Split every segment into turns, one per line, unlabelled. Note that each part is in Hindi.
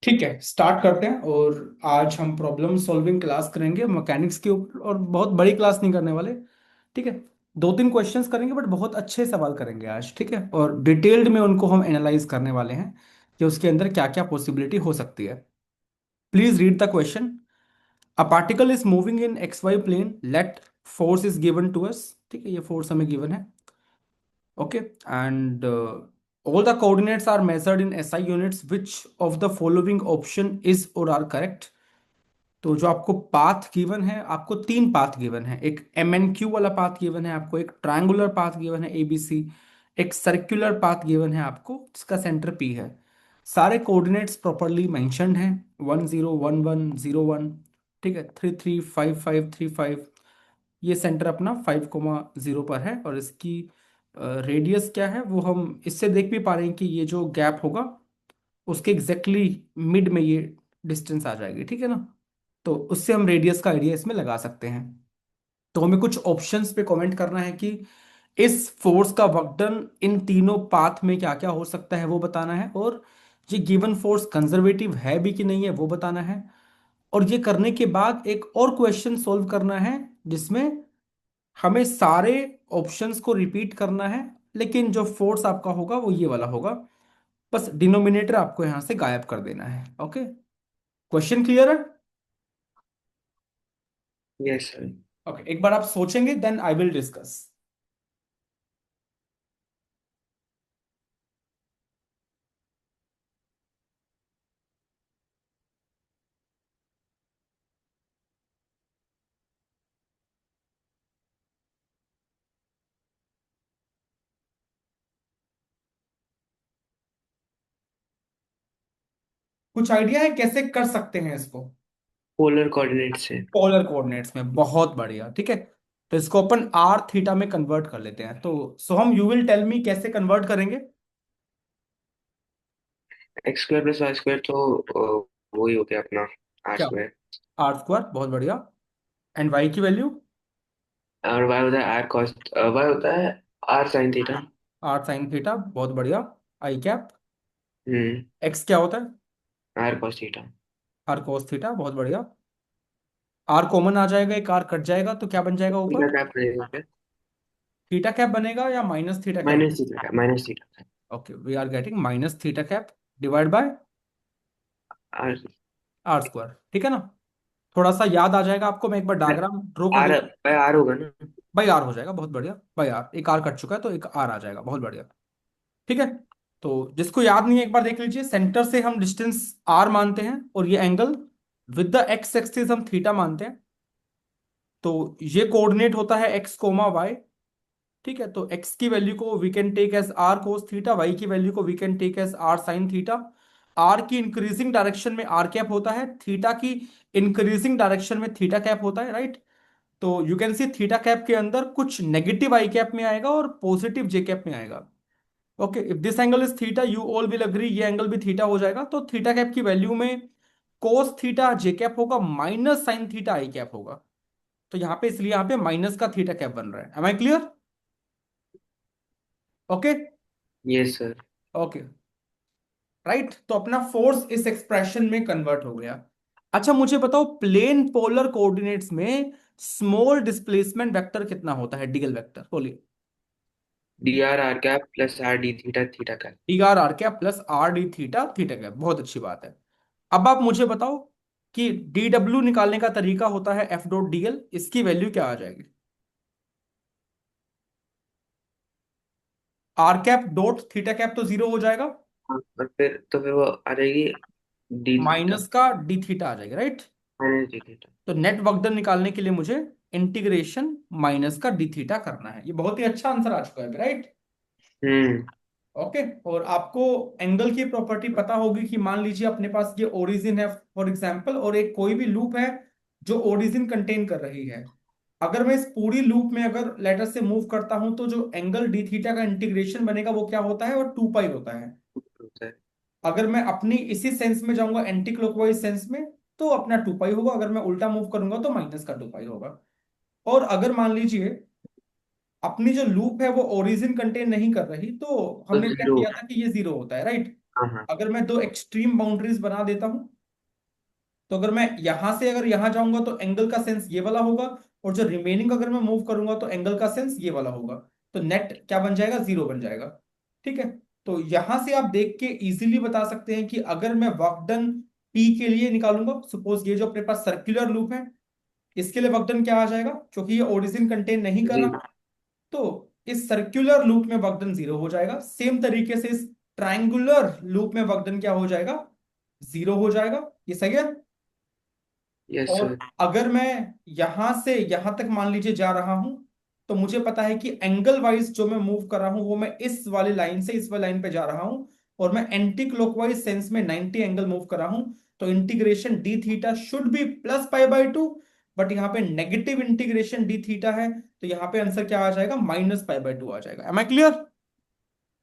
ठीक है, स्टार्ट करते हैं। और आज हम प्रॉब्लम सॉल्विंग क्लास करेंगे मैकेनिक्स के ऊपर, और बहुत बड़ी क्लास नहीं करने वाले। ठीक है, दो तीन क्वेश्चंस करेंगे बट बहुत अच्छे सवाल करेंगे आज। ठीक है, और डिटेल्ड में उनको हम एनालाइज करने वाले हैं कि उसके अंदर क्या क्या पॉसिबिलिटी हो सकती है। Please read the question. A particle is moving in x y plane, let force is given to us. ठीक है, ये फोर्स हमें गिवन है। Okay, and all the coordinates are measured in SI units. Which of the following option is or are correct? तो जो आपको पाथ गिवन है, आपको तीन पाथ गिवन है। एक MNQ वाला पाथ गिवन है आपको, एक ट्रायंगुलर पाथ गिवन है ABC, एक सर्कुलर पाथ गिवन है आपको जिसका सेंटर P है। सारे कोऑर्डिनेट्स प्रॉपरली मेंशन्ड हैं, 101101। ठीक है, 335535। ये सेंटर अपना 5,0 पर है, और इसकी रेडियस क्या है वो हम इससे देख भी पा रहे हैं कि ये जो गैप होगा उसके एग्जैक्टली मिड में ये डिस्टेंस आ जाएगी। ठीक है ना, तो उससे हम रेडियस का आइडिया इसमें लगा सकते हैं। तो हमें कुछ ऑप्शंस पे कमेंट करना है कि इस फोर्स का वर्क डन इन तीनों पाथ में क्या क्या हो सकता है वो बताना है, और ये गिवन फोर्स कंजर्वेटिव है भी कि नहीं है वो बताना है। और ये करने के बाद एक और क्वेश्चन सॉल्व करना है जिसमें हमें सारे ऑप्शंस को रिपीट करना है, लेकिन जो फोर्स आपका होगा वो ये वाला होगा। बस डिनोमिनेटर आपको यहां से गायब कर देना है। ओके, क्वेश्चन क्लियर है?
Yes sir.
ओके, एक बार आप सोचेंगे देन आई विल डिस्कस। कुछ आइडिया है कैसे कर सकते हैं इसको?
पोलर कोऑर्डिनेट से।
पोलर कोऑर्डिनेट्स में, बहुत बढ़िया। ठीक है, तो इसको अपन आर थीटा में कन्वर्ट कर लेते हैं। तो सो हम, यू विल टेल मी कैसे कन्वर्ट करेंगे।
X square plus y square तो वही हो गया अपना आर
क्या?
स्क्वायर।
आर स्क्वायर, बहुत बढ़िया। एंड वाई की वैल्यू?
और वाई होता है आर कॉस, वाई होता है r sine theta.
R sine theta, बहुत बढ़िया। I cap?
हम्म।
एक्स क्या होता है?
R cos theta.
R cos theta, बहुत बढ़िया। आर कॉमन आ जाएगा, एक आर कट जाएगा तो क्या बन जाएगा
थीटा
ऊपर?
कैप रहेगा फिर।
थीटा कैप बनेगा या minus theta cap?
Minus theta cap, minus theta cap.
Okay, we are getting minus theta cap divide by
r
r square. ठीक है ना, थोड़ा सा याद आ जाएगा आपको, मैं एक बार डायग्राम ड्रॉ कर
आर
देता हूँ।
बाय आर होगा ना।
बाई आर हो जाएगा, बहुत बढ़िया। बाई आर, एक आर कट चुका है तो एक आर आ जाएगा, बहुत बढ़िया। ठीक है, तो जिसको याद नहीं है एक बार देख लीजिए। सेंटर से हम डिस्टेंस आर मानते हैं, और ये angle with the x axis हम थीटा मानते हैं। तो ये कोऑर्डिनेट होता है एक्स कोमा वाई। ठीक है, तो x की वैल्यू को we can take as r cos theta, y की वैल्यू को we can take as r sine theta. r की इंक्रीजिंग डायरेक्शन में r कैप होता है, थीटा की इंक्रीजिंग डायरेक्शन में थीटा कैप होता है, राइट। तो you can see theta cap के अंदर कुछ नेगेटिव आई कैप में आएगा और पॉजिटिव जे कैप में आएगा। Okay, if this angle is theta you all will agree ये एंगल भी थीटा हो जाएगा। तो थीटा कैप की वैल्यू में कोस थीटा जे कैप होगा minus sign theta i cap होगा। तो यहाँ पे, इसलिए यहाँ पे माइनस का थीटा कैप बन रहा है। Am I clear? Okay.
Yes sir.
Okay, right. तो अपना फोर्स इस एक्सप्रेशन में कन्वर्ट हो गया। अच्छा, मुझे बताओ प्लेन पोलर कोऑर्डिनेट्स में स्मॉल डिस्प्लेसमेंट वेक्टर कितना होता है, डीएल वेक्टर बोलिए।
D r r cap plus r D theta theta cap.
D r r cap plus r D theta theta cap, बहुत अच्छी बात है। अब आप मुझे बताओ कि डी डब्ल्यू निकालने का तरीका होता है एफ डॉट डीएल, इसकी वैल्यू क्या आ जाएगी? R cap dot theta cap तो जीरो हो जाएगा,
और फिर वो आ जाएगी डी थीटा
माइनस का डी थीटा आ जाएगा, राइट।
Minus d theta.
तो नेट वर्क डन निकालने के लिए मुझे इंटीग्रेशन माइनस का डी थीटा करना है। ये बहुत ही अच्छा आंसर आ चुका है, राइट।
हम्म।
ओके, और आपको एंगल की प्रॉपर्टी पता होगी कि मान लीजिए अपने पास ये ओरिजिन है फॉर एग्जांपल, और एक कोई भी लूप है जो ओरिजिन कंटेन कर रही है। अगर मैं इस पूरी लूप में अगर लेटर से मूव करता हूं तो जो एंगल डी थीटा का इंटीग्रेशन बनेगा वो क्या होता है, और 2 पाई होता है।
होता है।
अगर मैं अपनी इसी सेंस में जाऊंगा, एंटी क्लॉकवाइज सेंस में, तो अपना 2 पाई होगा। अगर मैं उल्टा मूव करूंगा तो माइनस का 2 पाई होगा। और अगर मान लीजिए अपनी जो लूप है वो ओरिजिन कंटेन नहीं कर रही, तो
तो
हमने क्या
जीरो।
किया था कि ये जीरो होता है, राइट।
हाँ हाँ।
अगर मैं दो एक्सट्रीम बाउंड्रीज बना देता हूं, तो अगर मैं यहां से अगर यहां जाऊंगा तो एंगल का सेंस ये वाला होगा, और जो रिमेनिंग अगर मैं मूव करूंगा तो एंगल का सेंस ये वाला होगा। तो नेट क्या बन जाएगा, जीरो बन जाएगा। ठीक है। तो यहां से आप देख के इजीली बता सकते हैं कि अगर मैं वर्क डन पी के लिए निकालूंगा, सपोज ये जो अपने पास सर्कुलर लूप है, इसके लिए वर्क डन क्या आ जाएगा, क्योंकि ये ओरिजिन कंटेन नहीं कर
जी।
रहा, तो इस सर्कुलर लूप में वर्क डन जीरो हो जाएगा। सेम तरीके से इस ट्रायंगुलर लूप में वर्क डन क्या हो जाएगा, जीरो हो जाएगा। ये सही है।
यस
और
सर।
अगर मैं यहां से यहां तक मान लीजिए जा रहा हूं, तो मुझे पता है कि एंगल वाइज जो मैं मूव कर रहा हूं वो मैं इस वाली लाइन से इस वाली लाइन पे जा रहा हूं, और मैं एंटी क्लॉकवाइज सेंस में 90 एंगल मूव कर रहा हूं। तो integration D theta should be plus pi by to, but यहाँ पे नेगेटिव इंटीग्रेशन डी थीटा है, तो यहाँ पे आंसर क्या आ जाएगा, माइनस पाई बाय टू आ जाएगा। Am I clear?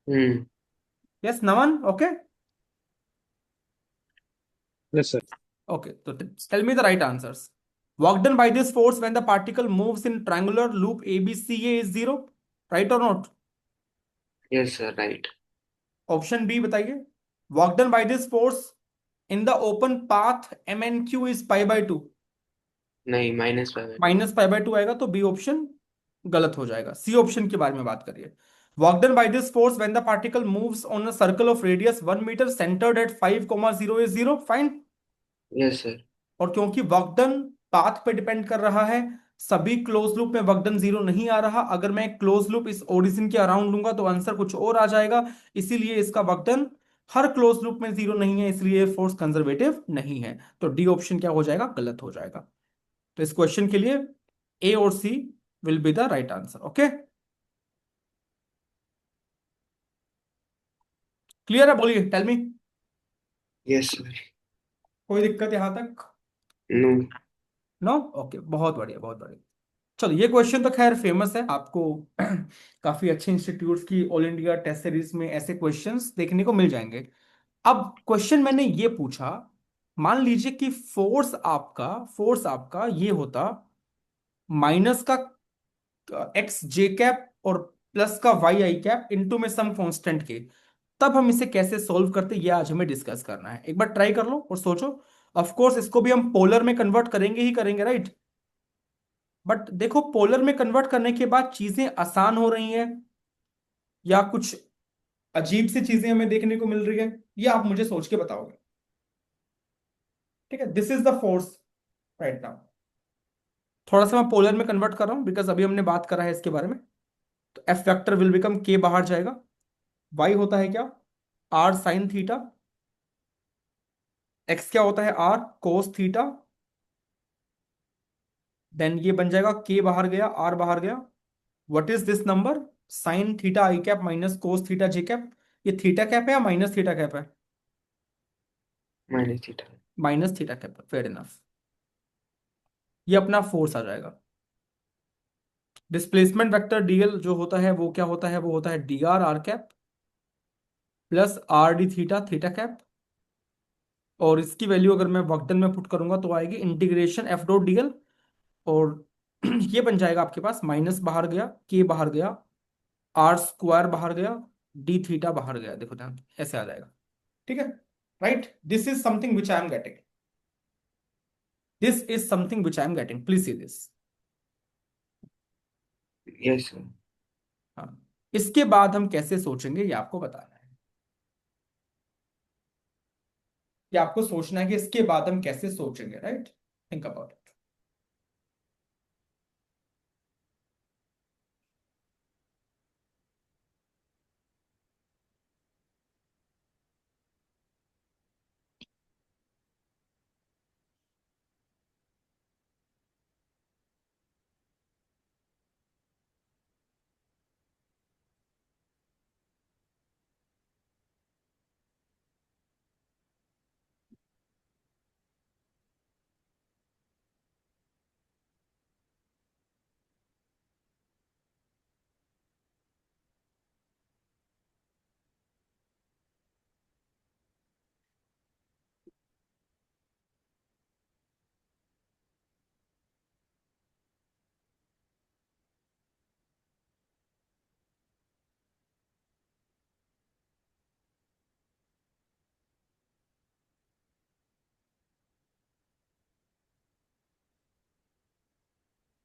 Hmm.
Yes Naman, okay.
Yes sir.
Okay, so tell me the right answers. Work done by this force when the particle moves in triangular loop ABCA is zero, right or not?
Yes sir right.
Option B बताइए. Work done by this force in the open path MNQ is pi by 2.
नहीं, -π/2।
माइनस पाई बाय टू आएगा, तो बी ऑप्शन गलत हो जाएगा। सी ऑप्शन के बारे में बात करिए। Work done by this force when the particle moves on a circle of radius 1 metre centred at 5,0 is zero, fine.
Yes sir.
और क्योंकि वर्कडन पाथ पे डिपेंड कर रहा है, सभी क्लोज लूप में वर्कडन जीरो नहीं आ रहा। अगर मैं क्लोज लूप इस ओरिजिन के अराउंड लूंगा तो आंसर कुछ और आ जाएगा। इसीलिए इसका वर्कडन हर क्लोज लूप में जीरो नहीं है, इसलिए फोर्स कंजर्वेटिव नहीं है। तो डी ऑप्शन क्या हो जाएगा, गलत हो जाएगा। तो इस क्वेश्चन के लिए ए और C will be the right answer. Okay, clear है? बोलिए, टेल मी।
Yes sir.
कोई दिक्कत यहां तक?
नो।
नो, ओके, बहुत बढ़िया, बहुत बढ़िया। चलो, ये क्वेश्चन तो खैर फेमस है आपको। काफी अच्छे इंस्टीट्यूट्स की ऑल इंडिया टेस्ट सीरीज में ऐसे क्वेश्चंस देखने को मिल जाएंगे। अब क्वेश्चन मैंने ये पूछा, मान लीजिए कि फोर्स आपका ये होता माइनस का एक्स जे कैप और प्लस का वाई आई कैप इनटू में सम कांस्टेंट के, तब हम इसे कैसे सॉल्व करते, ये आज हमें डिस्कस करना है। एक बार ट्राई कर लो और सोचो। ऑफ कोर्स इसको भी हम पोलर में कन्वर्ट करेंगे ही करेंगे, राइट? बट देखो, पोलर में कन्वर्ट करने के बाद चीजें आसान हो रही हैं या कुछ अजीब सी चीजें हमें देखने को मिल रही है, ये आप मुझे सोच के बताओगे। ठीक है, this is the force right now. थोड़ा सा मैं पोलर में कन्वर्ट कर रहा हूं बिकॉज अभी हमने बात करा है इसके बारे में। तो एफ फैक्टर विल बिकम के, बाहर जाएगा। वाई होता है क्या, आर साइन थीटा। एक्स क्या होता है, आर कोस थीटा। देन ये बन जाएगा के, बाहर गया, आर बाहर गया। What is this number, sine theta i cap minus cos theta j cap. ये थीटा कैप है या माइनस थीटा कैप है?
-θ।
Minus theta cap, fair enough. ये अपना फोर्स आ जाएगा। डिस्प्लेसमेंट वेक्टर डीएल जो होता है वो क्या होता है, वो होता है d r r cap plus r D theta theta cap. और इसकी वैल्यू अगर मैं वक्टन में पुट करूंगा तो आएगी इंटीग्रेशन एफ डॉट डीएल। और ये बन जाएगा आपके पास, माइनस बाहर गया, के बाहर गया, आर स्क्वायर बाहर गया, डी थीटा बाहर गया। देखो ध्यान, ऐसे आ जाएगा। ठीक है, right? This is something which I am getting, this is something which I am getting, please see this.
Yes sir.
हाँ, इसके बाद हम कैसे सोचेंगे ये आपको बताना है। ये आपको सोचना है कि इसके बाद हम कैसे सोचेंगे, राइट? Think about it.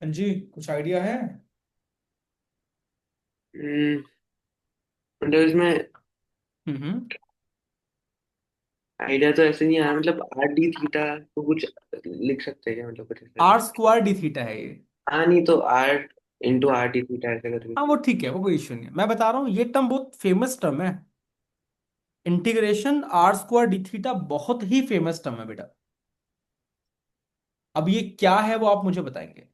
हाँ जी, कुछ आइडिया है?
हम्म, मतलब इसमें
हम्म।
आइडिया तो ऐसे नहीं आ रहा, मतलब आर डी थीटा को कुछ लिख सकते हैं क्या, मतलब कुछ ऐसा?
आर स्क्वायर डी थीटा है ये।
हाँ, नहीं तो r into R D theta ऐसे करके।
हाँ वो ठीक है, वो कोई इश्यू नहीं है, मैं बता रहा हूँ ये टर्म बहुत फेमस टर्म है। Integration are square D theta बहुत ही फेमस टर्म है बेटा। अब ये क्या है वो आप मुझे बताएंगे।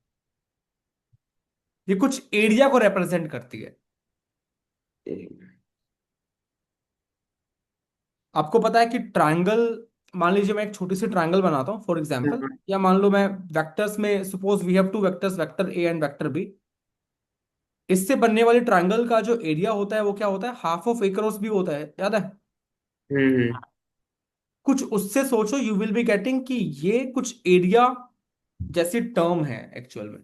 ये कुछ एरिया को रिप्रेजेंट करती है। आपको पता है कि ट्रायंगल, मान लीजिए मैं एक छोटी सी ट्रायंगल बनाता हूं फॉर एग्जांपल,
हाँ।
या मान लो मैं वेक्टर्स में, suppose we have two vectors, vector A and vector B. इससे बनने वाली ट्रायंगल का जो एरिया होता है वो क्या होता है, half of A cross B होता है, याद है?
हम्म।
कुछ उससे सोचो, यू विल बी गेटिंग कि ये कुछ एरिया जैसी टर्म है एक्चुअल में।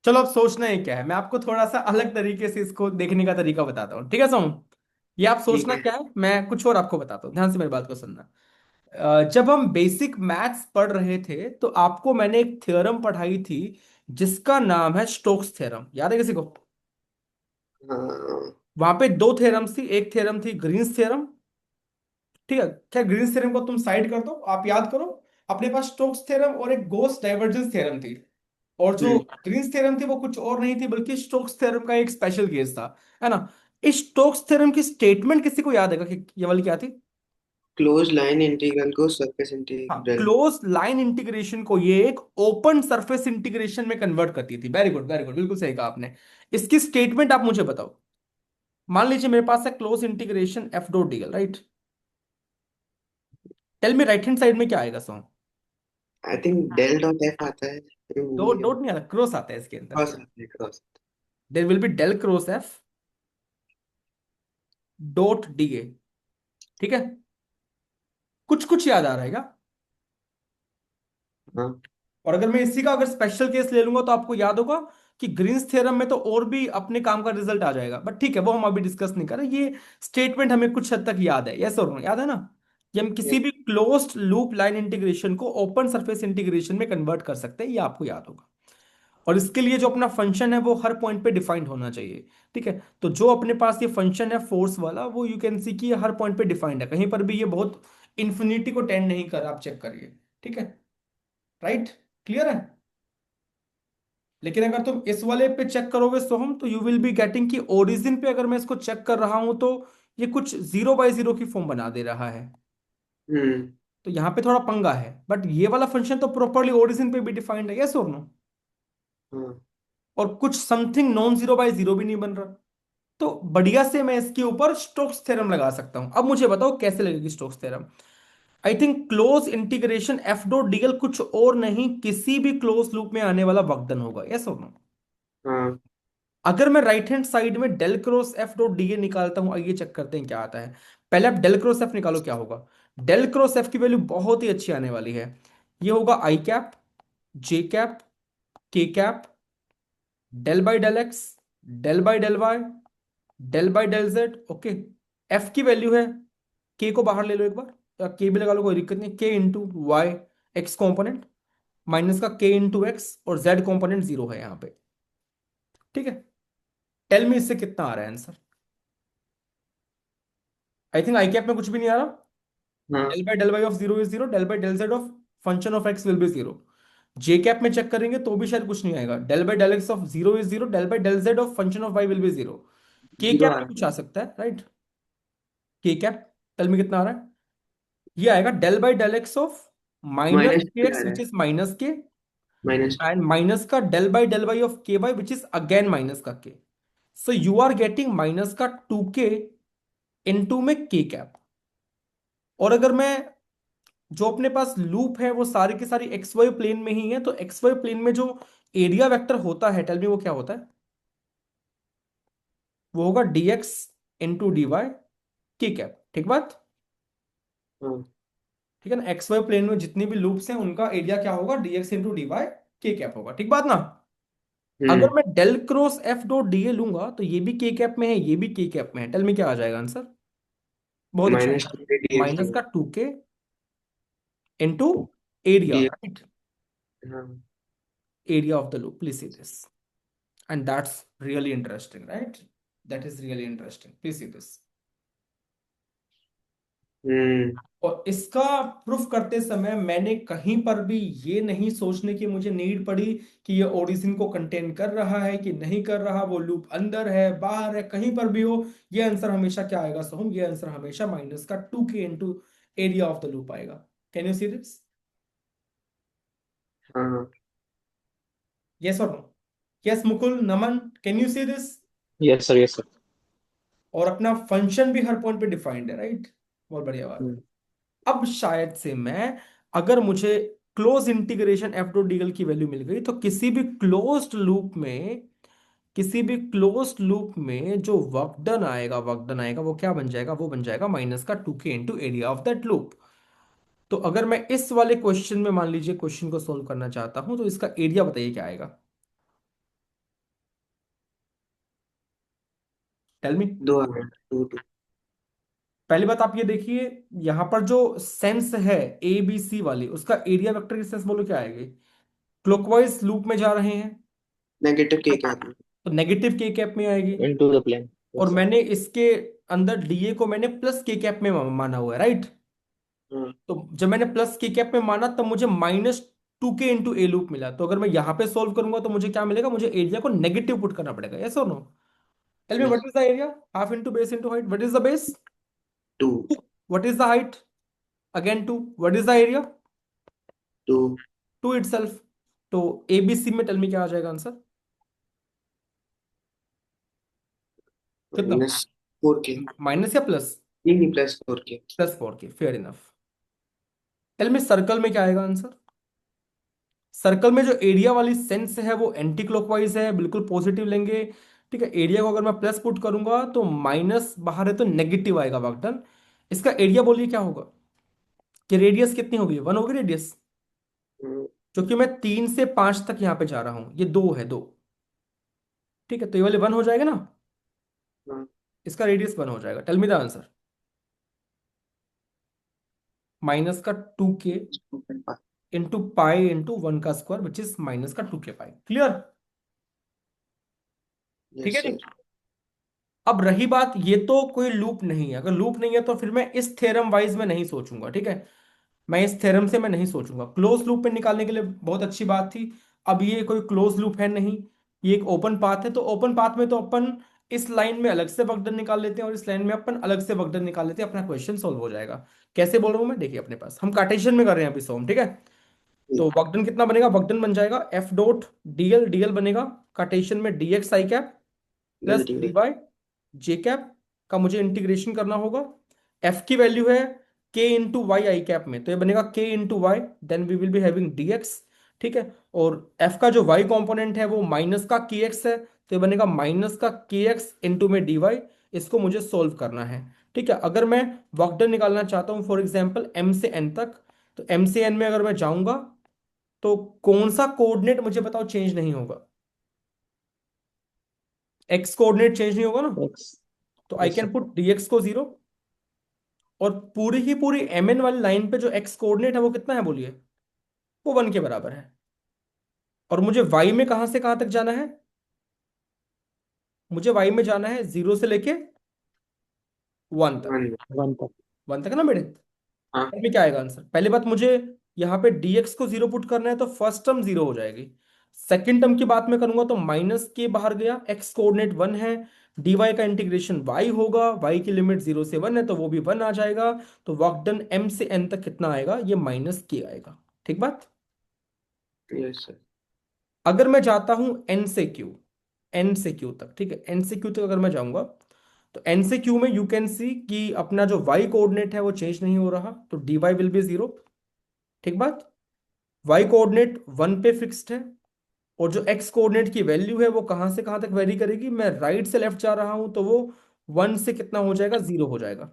चलो अब सोचना है क्या है, मैं आपको थोड़ा सा अलग तरीके से इसको देखने का तरीका बताता हूँ, ठीक है सोम? ये आप
ठीक
सोचना
है।
क्या है, मैं कुछ और आपको बताता हूँ, ध्यान से मेरी बात को सुनना। जब हम बेसिक मैथ्स पढ़ रहे थे तो आपको मैंने एक थ्योरम पढ़ाई थी जिसका नाम है स्टोक्स थ्योरम, याद है किसी को?
हाँ।
वहां पे दो थ्योरम्स थी, एक थ्योरम थी ग्रीन्स थ्योरम। ठीक है, क्या ग्रीन्स थ्योरम को तुम साइड कर दो, आप याद करो। अपने पास स्टोक्स थ्योरम और एक गॉस डाइवर्जेंस थ्योरम थी। और जो
हम्म।
ग्रीन्स थ्योरम थी वो कुछ और नहीं थी बल्कि स्टोक्स थ्योरम का एक स्पेशल केस था, है ना? इस स्टोक्स थ्योरम की स्टेटमेंट किसी को याद है कि ये वाली क्या थी?
क्लोज लाइन इंटीग्रल को सरफेस
हाँ,
इंटीग्रल।
क्लोज लाइन इंटीग्रेशन को ये एक ओपन सरफेस इंटीग्रेशन में कन्वर्ट करती थी। वेरी गुड, वेरी गुड, बिल्कुल सही कहा आपने। इसकी स्टेटमेंट आप मुझे बताओ। मान लीजिए मेरे पास है close integration F dot DL, right? Tell में राइट हैंड साइड में क्या आएगा so?
I think del dot F आता है, मैं भूल
डॉट
गया।
डॉट नहीं आता, क्रॉस आता है इसके अंदर।
क्रॉस आता है, cross.
There will be del cross F dot d A. ठीक है, कुछ कुछ याद आ रहा है क्या?
हाँ।
और अगर मैं इसी का अगर स्पेशल केस ले लूंगा तो आपको याद होगा कि ग्रीन्स थ्योरम में तो और भी अपने काम का रिजल्ट आ जाएगा, बट ठीक है वो हम अभी डिस्कस नहीं कर रहे। ये स्टेटमेंट हमें कुछ हद तक याद है, यस और नो, याद है ना? कि हम किसी
Yes.
भी क्लोज्ड लूप लाइन इंटीग्रेशन को ओपन सरफेस इंटीग्रेशन में कन्वर्ट कर सकते हैं, ये आपको याद होगा। और इसके लिए जो अपना फंक्शन है वो हर पॉइंट पे डिफाइंड होना चाहिए। ठीक है, तो जो अपने पास ये फंक्शन है फोर्स वाला, वो यू कैन सी कि ये हर पॉइंट पे डिफाइंड है, कहीं पर भी ये बहुत इन्फिनिटी को टेंड नहीं कर रहा, आप चेक करिए। ठीक है, राइट, क्लियर है? लेकिन अगर तुम इस वाले पे चेक करोगे सोहम, तो यू विल बी गेटिंग कि ओरिजिन पे अगर मैं इसको चेक कर रहा हूं तो ये कुछ 0 बाय 0 की फॉर्म बना दे रहा है।
हम्म।
तो यहाँ पे थोड़ा पंगा है, बट ये वाला फंक्शन तो प्रॉपरली ओरिजिन पे भी डिफाइंड है, यस और नो?
हाँ।
और कुछ समथिंग नॉन 0 बाय 0 भी नहीं बन रहा। तो बढ़िया से मैं इसके ऊपर स्टोक्स थ्योरम लगा सकता हूं। अब मुझे बताओ कैसे लगेगी Stokes theorem. I think close integration F dot DL कुछ और नहीं, किसी भी क्लोज लूप में आने वाला वर्कडन होगा, यस और नो?
हाँ।
अगर मैं राइट हैंड साइड में del cross F dot d A निकालता हूं, आइए चेक करते हैं क्या आता है। पहले आप डेल क्रॉस एफ निकालो, क्या होगा? डेल क्रॉस एफ की वैल्यू बहुत ही अच्छी आने वाली है। ये होगा I cap, J cap, K cap, del by del x, del by del y, del by del z. Okay, F की वैल्यू है, के को बाहर ले लो एक बार, या के भी लगा लो कोई दिक्कत नहीं, K into y x component, minus का के इंटू एक्स, और जेड कॉम्पोनेंट जीरो है यहाँ पे। ठीक है, टेल में इससे कितना आ रहा है answer? I think I cap में कुछ भी नहीं आ रहा।
हाँ।
Del by of zero is zero, del by del z of function of x will be zero. J cap में चेक करेंगे तो भी शायद कुछ नहीं आएगा, del by del x of zero is zero, del by del z of function of y will be zero. K
zero
cap
आ
में
रहा
कुछ आ सकता है, राइट? के कैप, टेल में कितना आ रहा है? ये आएगा del by del x of
है,
माइनस
माइनस
के
टू आ
एक्स
रहा
विच
है।
Is minus K,
minus.
And minus का del by del Y of K Y which is again minus का K. So you are getting minus का 2k इनटू में के कैप। और अगर मैं, जो अपने पास लूप है वो सारी की सारी एक्स वाई प्लेन में ही है, तो एक्स वाई प्लेन में जो एरिया वेक्टर होता है, टेल मी वो क्या होता है? वो होगा dx into d y K cap. ठीक बात?
हाँ।
ठीक है ना, एक्स वाई प्लेन में जितनी भी लूप्स हैं उनका एरिया क्या होगा? dx into d y K cap होगा। ठीक बात ना? अगर
हम्म।
मैं del cross F dot d A लूंगा तो ये भी के कैप में है, ये भी के कैप में है। टेल मी क्या आ जाएगा आंसर? बहुत अच्छा।
-2
माइनस का 2k into area,
dx।
Right?
हाँ।
Area of the loop, please see this. And that's really interesting, right? That is really interesting. Please see this.
हम्म।
और इसका प्रूफ करते समय मैंने कहीं पर भी ये नहीं सोचने की मुझे नीड पड़ी कि ये ओरिजिन को कंटेन कर रहा है कि नहीं कर रहा, वो लूप अंदर है बाहर है, कहीं पर भी हो, ये आंसर हमेशा क्या आएगा सोहम? ये आंसर हमेशा माइनस का 2k into area of the loop आएगा। Can you see this?
हाँ।
यस और no? Yes Mukul, Naman, can you see this?
Yes sir, yes sir.
और अपना फंक्शन भी हर पॉइंट पे डिफाइंड है, राइट? बहुत बढ़िया बात है।
हम्म।
अब शायद से मैं, अगर मुझे close integration F dot DL की वैल्यू मिल गई, तो किसी भी क्लोज्ड लूप में, किसी भी क्लोज्ड लूप में जो वर्क डन आएगा, वर्क डन आएगा वो क्या बन जाएगा? वो बन जाएगा माइनस का 2k into area of that loop. तो अगर मैं इस वाले क्वेश्चन में, मान लीजिए क्वेश्चन को सोल्व करना चाहता हूं, तो इसका एरिया बताइए क्या आएगा? Tell me.
2 2।
पहली बात आप ये देखिए, यहां पर जो सेंस है ए बी सी वाली, उसका एरिया वेक्टर की सेंस बोलो क्या आएगी? क्लॉकवाइज लूप में जा रहे हैं
नेगेटिव के क्या है?
तो नेगेटिव के कैप में आएगी।
Into the plane.
और
यस सर।
मैंने इसके अंदर डीए को मैंने प्लस के कैप में माना हुआ है, राइट?
हाँ।
तो जब मैंने प्लस के कैप में माना तब मुझे माइनस 2k इंटू ए लूप मिला। तो अगर मैं यहां पे सोल्व करूंगा तो मुझे क्या मिलेगा? मुझे एरिया को नेगेटिव पुट करना पड़ेगा। यस और no? Tell me
yes.
What is the area? Half into base into height. What is the base?
2
what is the height? Again 2। What is the area?
2
2 itself. तो एबीसी में टेल मी क्या आ जाएगा आंसर? कितना?
-4 के।
माइनस या प्लस?
नहीं नहीं, +4 K.
+4k, fair enough. Tell me circle में क्या आएगा आंसर? सर्कल में जो एरिया वाली सेंस है वो एंटी क्लॉकवाइज है, बिल्कुल पॉजिटिव लेंगे। ठीक है, एरिया को अगर मैं प्लस पुट करूंगा तो माइनस बाहर है तो नेगेटिव आएगा वर्क डन। इसका एरिया बोलिए क्या होगा? कि रेडियस कितनी होगी? 1 होगी रेडियस।
हम्म।
क्योंकि मैं 3 से 5 तक यहां पे जा रहा हूं, ये 2 है, 2। ठीक है, तो ये वाले 1 हो जाएगा ना?
हाँ।
इसका रेडियस 1 हो जाएगा। Tell me the answer. Minus का 2k इंटू पाई इंटू 1 का स्क्वायर, विच इज माइनस का 2k पाई। क्लियर? ठीक
यस
है जी।
सर।
अब रही बात, ये तो कोई लूप नहीं है, अगर लूप नहीं है तो फिर मैं इस थ्योरम वाइज में नहीं सोचूंगा। ठीक है, मैं इस थ्योरम से मैं नहीं सोचूंगा। क्लोज लूप में निकालने के लिए बहुत अच्छी बात थी। अब ये कोई क्लोज लूप है नहीं, ये एक ओपन पाथ है। तो ओपन पाथ में तो अपन इस लाइन में अलग से वक्र निकाल लेते हैं और इस लाइन में अपन अलग से वक्र निकाल लेते हैं, अपना क्वेश्चन सोल्व हो जाएगा। कैसे बोल रहा हूं मैं? देखिए, अपने पास हम कार्टेशियन में कर रहे हैं अभी सोम। ठीक है, तो वक्र कितना बनेगा? वक्र बन जाएगा एफ डॉट डीएल। डीएल बनेगा कार्टेशियन में D X I cap plus D
negative.
Y J cap का मुझे इंटीग्रेशन करना होगा। एफ की वैल्यू है के इंटू वाई आई कैप में, तो ये बनेगा K into y, then we will be having d x. ठीक है, और एफ का जो वाई कॉम्पोनेंट है वो माइनस का के एक्स है, तो ये बनेगा माइनस का के एक्स इंटू में डी वाई। इसको मुझे सोल्व करना है। ठीक है, अगर मैं वर्क डन निकालना चाहता हूं फॉर एग्जाम्पल एम से एन तक, तो एम से एन में अगर मैं जाऊंगा तो कौन सा कोऑर्डिनेट मुझे बताओ चेंज नहीं होगा? एक्स कोऑर्डिनेट चेंज नहीं होगा ना?
एक्स।
तो I
yes
can
sir.
Put dx को 0। और पूरी की पूरी mn वाली लाइन पे जो x कोऑर्डिनेट है वो कितना है बोलिए? वो 1 के बराबर है। और मुझे y में कहां से कहां तक जाना है? मुझे y में जाना है 0 से लेके 1 तक।
1।
1 तक।
1 तक ना मेरे?
हाँ।
में क्या आएगा आंसर? पहली बात, मुझे यहाँ पे dx को 0 पुट करना है तो फर्स्ट टर्म 0 हो जाएगी। सेकंड टर्म की बात मैं करूंगा तो माइनस के बाहर गया, x कोऑर्डिनेट 1 है, dy का इंटीग्रेशन y होगा, y की लिमिट 0 से 1 है तो वो भी 1 आ जाएगा। तो वर्क डन m से n तक कितना आएगा? ये माइनस के आएगा। ठीक बात?
Yes sir.
अगर मैं जाता हूं n से q, एन से क्यू तक, ठीक है। एन से क्यू तक अगर मैं जाऊंगा तो एन से क्यू में यू कैन सी कि अपना जो वाई कोऑर्डिनेट है वो चेंज नहीं हो रहा, तो d y will be zero. ठीक बात। वाई कोऑर्डिनेट वन पे फिक्स्ड है, और जो एक्स कोऑर्डिनेट की वैल्यू है वो कहां से कहां तक वेरी करेगी, मैं राइट से लेफ्ट जा रहा हूं तो वो वन से कितना हो जाएगा, जीरो हो जाएगा।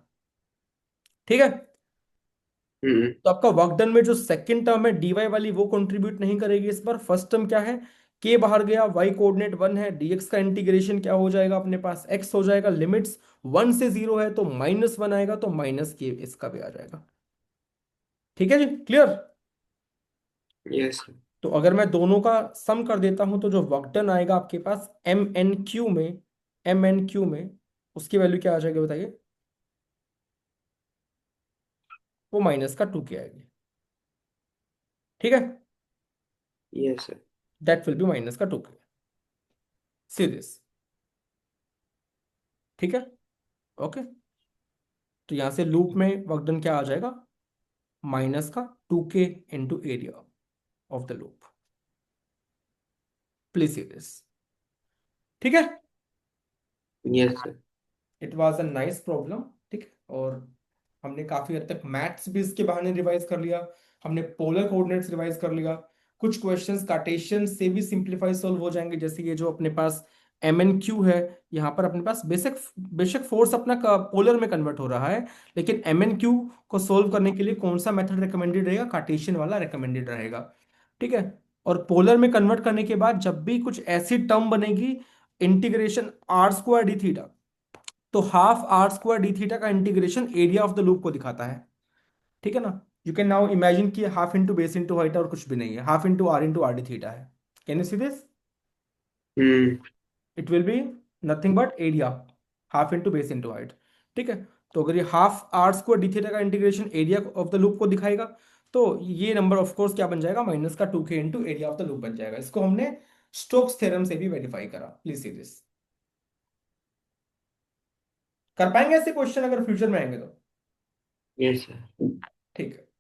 ठीक है।
हम्म।
तो आपका वर्क डन में जो सेकंड टर्म है डीवाई वाली वो कंट्रीब्यूट नहीं करेगी इस बार। फर्स्ट टर्म क्या है, के बाहर गया, वाई कोऑर्डिनेट वन है, डीएक्स का इंटीग्रेशन क्या हो जाएगा अपने पास, एक्स हो जाएगा, लिमिट्स वन से जीरो है तो माइनस वन आएगा, तो माइनस के इसका भी आ जाएगा। ठीक है जी, क्लियर।
यस।
तो अगर मैं दोनों का सम कर देता हूं तो जो वर्क डन आएगा आपके पास एम एन क्यू में, एम एन क्यू में उसकी वैल्यू क्या आ जाएगी बताइए, वो माइनस का टू के आएगी। ठीक है।
Yes sir.
That will be minus का टू के, सी दिस। ठीक है। ओके। तो यहां से लूप में वर्क डन क्या आ जाएगा, माइनस का टू के into area of the loop. Please see this. ठीक है।
Yes sir.
It was a nice problem. ठीक है। और हमने काफी हद तक मैथ्स भी इसके बहाने रिवाइज कर लिया, हमने पोलर कोऑर्डिनेट्स रिवाइज कर लिया, कुछ क्वेश्चंस कार्टेशियन से भी सिंप्लीफाई सॉल्व हो जाएंगे, जैसे ये जो अपने पास एम एन क्यू है, यहाँ पर अपने पास बेसिक बेशक फोर्स अपना पोलर में कन्वर्ट हो रहा है, लेकिन एम एन क्यू को सोल्व करने के लिए कौन सा मेथड रिकमेंडेड रहेगा, कार्टेशियन वाला रिकमेंडेड रहेगा। ठीक है। और पोलर में कन्वर्ट करने के बाद जब भी कुछ ऐसी टर्म बनेगी, integration are square D theta, तो half R square D theta का integration area of the loop को दिखाता है। ठीक है ना। यू कैन नाउ इमेजिन कि half into base into height और कुछ भी नहीं है, half into R D theta है। Can you see this.
Hmm.
It will be nothing but area, half into base into height. ठीक है। तो अगर ये half R square D theta का integration area of the loop को दिखाएगा, तो ये नंबर ऑफ कोर्स क्या बन जाएगा, माइनस का टू के into area of the loop बन जाएगा। इसको हमने स्टोक्स थ्योरम से भी वेरीफाई करा। Please see this. कर पाएंगे ऐसे क्वेश्चन अगर फ्यूचर में आएंगे तो।
Yes sir.
ठीक है।